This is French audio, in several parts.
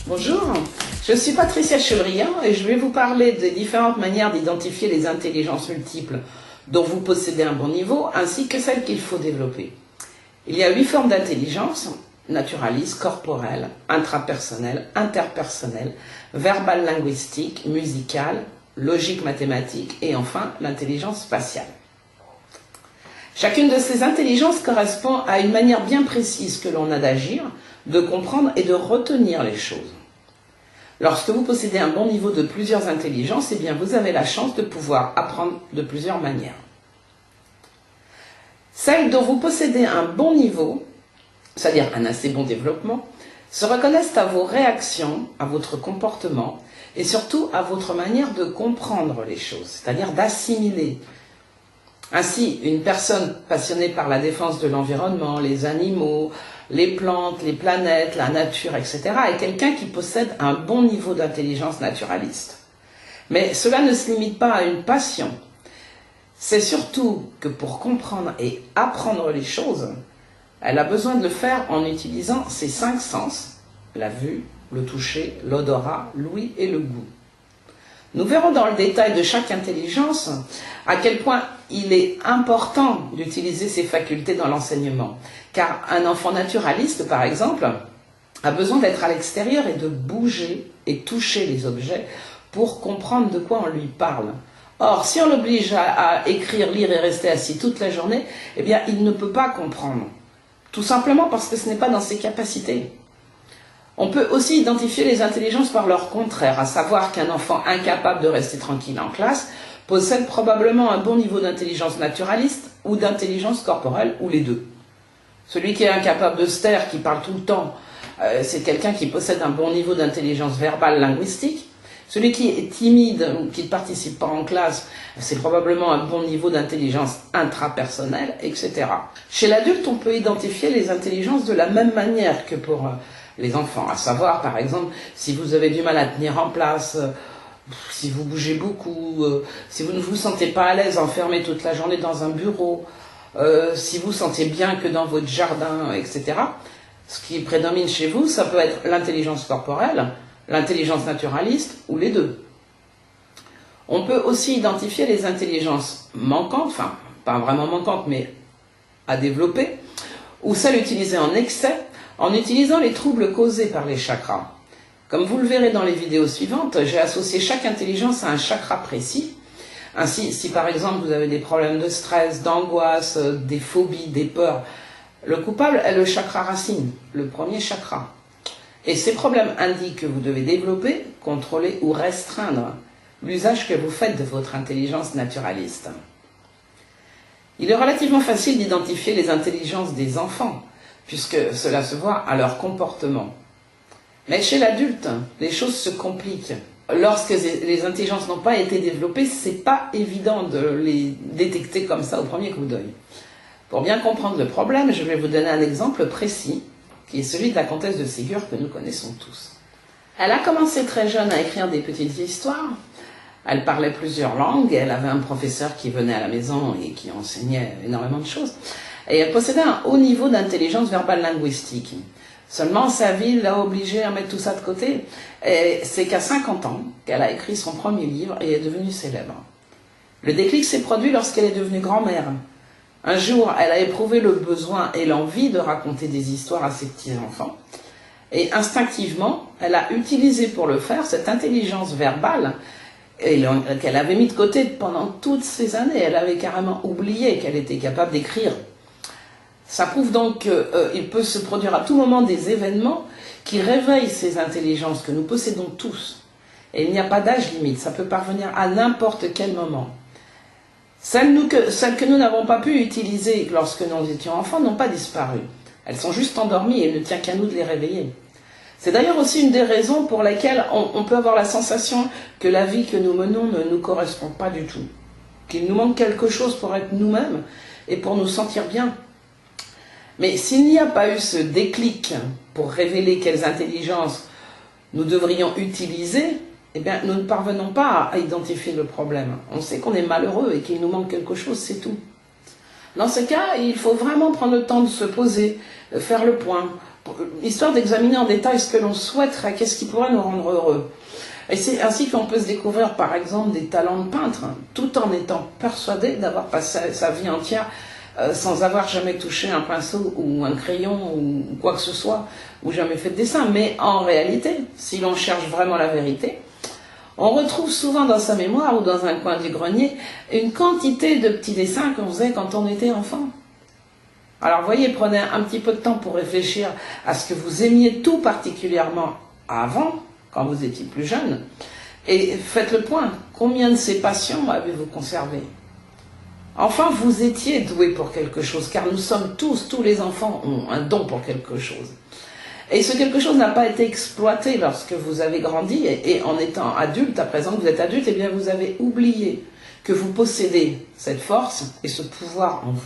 Bonjour, je suis Patricia Chevrillon et je vais vous parler des différentes manières d'identifier les intelligences multiples dont vous possédez un bon niveau, ainsi que celles qu'il faut développer. Il y a 8 formes d'intelligence: naturaliste, corporelle, intrapersonnelle, interpersonnelle, verbale linguistique, musicale, logique mathématique et enfin l'intelligence spatiale. Chacune de ces intelligences correspond à une manière bien précise que l'on a d'agir, de comprendre et de retenir les choses. Lorsque vous possédez un bon niveau de plusieurs intelligences, eh bien vous avez la chance de pouvoir apprendre de plusieurs manières. Celles dont vous possédez un bon niveau, c'est-à-dire un assez bon développement, se reconnaissent à vos réactions, à votre comportement et surtout à votre manière de comprendre les choses, c'est-à-dire d'assimiler. Ainsi, une personne passionnée par la défense de l'environnement, les animaux, les plantes, les planètes, la nature, etc. est quelqu'un qui possède un bon niveau d'intelligence naturaliste. Mais cela ne se limite pas à une passion. C'est surtout que pour comprendre et apprendre les choses, elle a besoin de le faire en utilisant ses 5 sens, la vue, le toucher, l'odorat, l'ouïe et le goût. Nous verrons dans le détail de chaque intelligence à quel point il est important d'utiliser ces facultés dans l'enseignement. Car un enfant naturaliste, par exemple, a besoin d'être à l'extérieur et de bouger et toucher les objets pour comprendre de quoi on lui parle. Or, si on l'oblige à écrire, lire et rester assis toute la journée, eh bien, il ne peut pas comprendre. Tout simplement parce que ce n'est pas dans ses capacités. On peut aussi identifier les intelligences par leur contraire, à savoir qu'un enfant incapable de rester tranquille en classe possède probablement un bon niveau d'intelligence naturaliste ou d'intelligence corporelle, ou les deux. Celui qui est incapable de se taire, qui parle tout le temps, c'est quelqu'un qui possède un bon niveau d'intelligence verbale linguistique. Celui qui est timide ou qui ne participe pas en classe, c'est probablement un bon niveau d'intelligence intrapersonnelle, etc. Chez l'adulte, on peut identifier les intelligences de la même manière que pour les enfants, à savoir, par exemple, si vous avez du mal à tenir en place, si vous bougez beaucoup, si vous ne vous sentez pas à l'aise enfermé toute la journée dans un bureau, si vous sentez bien que dans votre jardin, etc. Ce qui prédomine chez vous, ça peut être l'intelligence corporelle, l'intelligence naturaliste ou les deux. On peut aussi identifier les intelligences manquantes, enfin, pas vraiment manquantes, mais à développer, ou celles utilisées en excès, en utilisant les troubles causés par les chakras. Comme vous le verrez dans les vidéos suivantes, j'ai associé chaque intelligence à un chakra précis. Ainsi, si par exemple vous avez des problèmes de stress, d'angoisse, des phobies, des peurs, le coupable est le chakra racine, le premier chakra. Et ces problèmes indiquent que vous devez développer, contrôler ou restreindre l'usage que vous faites de votre intelligence naturaliste. Il est relativement facile d'identifier les intelligences des enfants, puisque cela se voit à leur comportement. Mais chez l'adulte, les choses se compliquent. Lorsque les intelligences n'ont pas été développées, c'est pas évident de les détecter comme ça au premier coup d'œil. Pour bien comprendre le problème, je vais vous donner un exemple précis, qui est celui de la comtesse de Ségur que nous connaissons tous. Elle a commencé très jeune à écrire des petites histoires. Elle parlait plusieurs langues, elle avait un professeur qui venait à la maison et qui enseignait énormément de choses. Et elle possédait un haut niveau d'intelligence verbale linguistique. Seulement, sa vie l'a obligée à mettre tout ça de côté. Et c'est qu'à 50 ans qu'elle a écrit son premier livre et est devenue célèbre. Le déclic s'est produit lorsqu'elle est devenue grand-mère. Un jour, elle a éprouvé le besoin et l'envie de raconter des histoires à ses petits-enfants. Et instinctivement, elle a utilisé pour le faire cette intelligence verbale qu'elle avait mis de côté pendant toutes ces années. Elle avait carrément oublié qu'elle était capable d'écrire. Ça prouve donc qu'il peut se produire à tout moment des événements qui réveillent ces intelligences que nous possédons tous. Et il n'y a pas d'âge limite, ça peut parvenir à n'importe quel moment. Celles que nous n'avons pas pu utiliser lorsque nous étions enfants n'ont pas disparu. Elles sont juste endormies et il ne tient qu'à nous de les réveiller. C'est d'ailleurs aussi une des raisons pour lesquelles on peut avoir la sensation que la vie que nous menons ne nous correspond pas du tout. Qu'il nous manque quelque chose pour être nous-mêmes et pour nous sentir bien. Mais s'il n'y a pas eu ce déclic pour révéler quelles intelligences nous devrions utiliser, eh bien, nous ne parvenons pas à identifier le problème. On sait qu'on est malheureux et qu'il nous manque quelque chose, c'est tout. Dans ce cas, il faut vraiment prendre le temps de se poser, faire le point, histoire d'examiner en détail ce que l'on souhaiterait, qu'est-ce qui pourrait nous rendre heureux. Et c'est ainsi qu'on peut se découvrir, par exemple, des talents de peintre, tout en étant persuadé d'avoir passé sa vie entière sans avoir jamais touché un pinceau ou un crayon ou quoi que ce soit, ou jamais fait de dessin. Mais en réalité, si l'on cherche vraiment la vérité, on retrouve souvent dans sa mémoire ou dans un coin du grenier une quantité de petits dessins qu'on faisait quand on était enfant. Alors voyez, prenez un petit peu de temps pour réfléchir à ce que vous aimiez tout particulièrement avant, quand vous étiez plus jeune, et faites le point. Combien de ces passions avez-vous conservé? Enfin, vous étiez doué pour quelque chose, car nous sommes tous les enfants ont un don pour quelque chose. Et ce quelque chose n'a pas été exploité lorsque vous avez grandi, et en étant adulte, à présent que vous êtes adulte, eh bien vous avez oublié que vous possédez cette force et ce pouvoir en vous.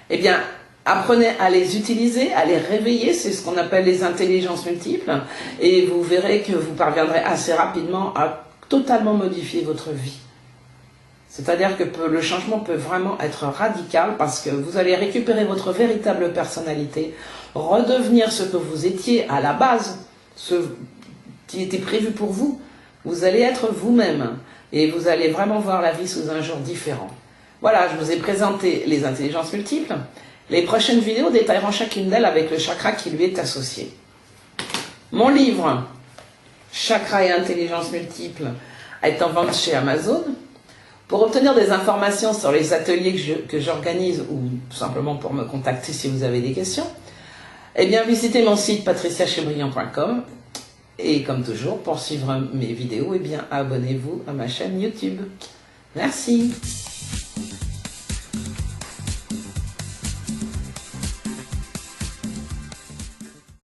Eh bien, apprenez à les utiliser, à les réveiller, c'est ce qu'on appelle les intelligences multiples, et vous verrez que vous parviendrez assez rapidement à totalement modifier votre vie. C'est-à-dire que le changement peut vraiment être radical parce que vous allez récupérer votre véritable personnalité, redevenir ce que vous étiez à la base, ce qui était prévu pour vous. Vous allez être vous-même et vous allez vraiment voir la vie sous un jour différent. Voilà, je vous ai présenté les intelligences multiples. Les prochaines vidéos détailleront chacune d'elles avec le chakra qui lui est associé. Mon livre « Chakra et intelligence multiple » est en vente chez Amazon. Pour obtenir des informations sur les ateliers que j'organise ou tout simplement pour me contacter si vous avez des questions, eh bien visitez mon site patriciachebrillant.com et comme toujours, pour suivre mes vidéos, eh bien abonnez-vous à ma chaîne YouTube. Merci.